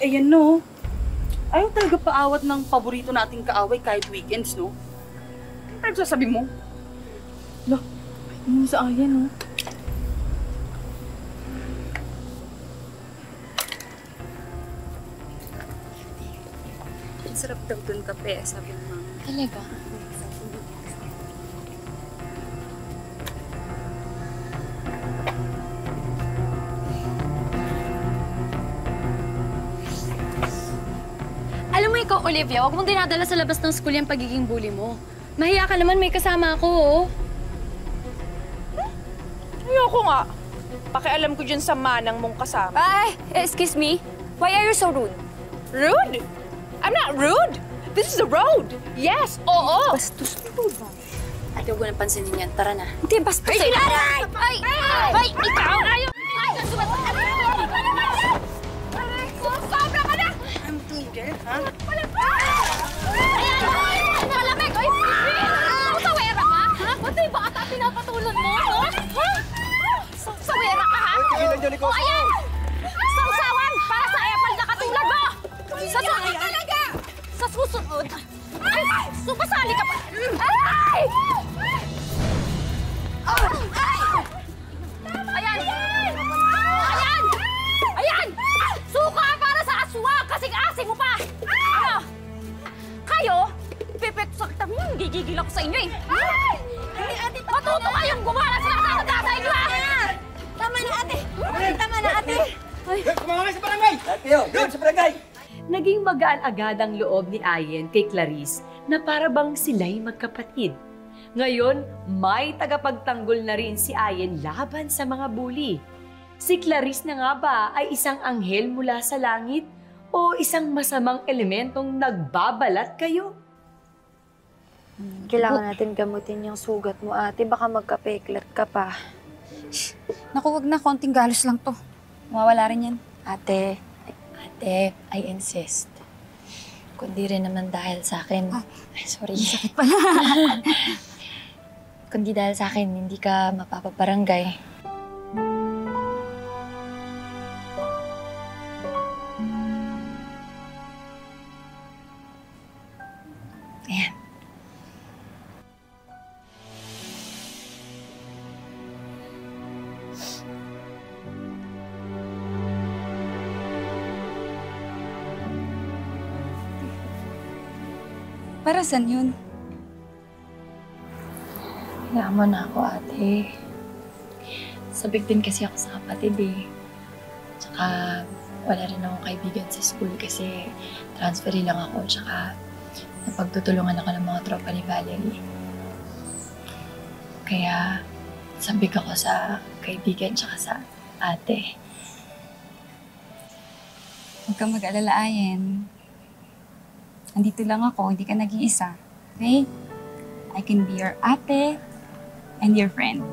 Ayan no. Ayaw talaga paawat ng paborito nating kaaway kahit weekends, no? Ano sasabi mo? Lo, ano sa ayan, no? Ang sarap daw dun kape, sabi ng mama. Talaga? Alam mo ikaw, Olivia, huwag mong dinadala sa labas ng school yung pagiging bully mo. Mahiya ka naman, may kasama ako, oh. Ayoko nga. Pakialam ko dyan sa manang mong kasama. Ay, excuse me? Why are you so rude? Rude? I'm not rude. This is the road. Yes, oo. Bastos mo ba? Ate, huwag ko nang pansinin yan. Tara na. Hindi, bastos eh. Ay! Ay! Ikaw! Ayaw! Ay! Sobra ka na! I'm tigil, ha? Ayan! Malamig! Ay! Sawera ka? Ha? Pati ba ata pinapatulan mo? Sawera ka, ha? O, ayan! Sausawan para sa epal na katulad mo! Sa susunod talaga! Sa susunod! Ay! Sumasali ka pa! Ay! Ayan! Ayan! Ayan! Suka para sa aswang! Kasing-asing mo pa! Ano? Kayo? Pipekto sa kita. Gigigil ako sa inyo eh! Ay! Matuto kayong gumala sa nakakanda sa inyo ha! Tama na ate! Tama na ate! Kumama sa barangay! Lahat kayo, doon sa barangay! Naging magaan agad ang loob ni Ayen kay Clarice na para bang sila'y magkapatid. Ngayon, may tagapagtanggol na rin si Ayen laban sa mga bully. Si Clarice na nga ba ay isang anghel mula sa langit o isang masamang elementong nagbabalat kayo? Kailangan natin gamutin yung sugat mo, ate. Baka magka-peklat ka pa. Naku, wag na. Konting galos lang to. Mawawala rin yan. Ate, I insist. Kundi rin naman dahil sa akin. Ay, sorry. Sakit pala. Kundi dahil sa akin, hindi ka mapapabarangay. Ayan. Para saan yun? Hayaan mo na ako, ate. Sabik din kasi ako sa kapatid eh. Tsaka wala rin akong kaibigan sa school kasi transferi lang ako. Tsaka napagtutulungan ako ng mga tropa ni Valerie. Kaya sabik ako sa kaibigan tsaka sa ate. Huwag kang mag-alala, Ayen. Andito lang ako, hindi ka nag-iisa. Okay? I can be your ate and your friend.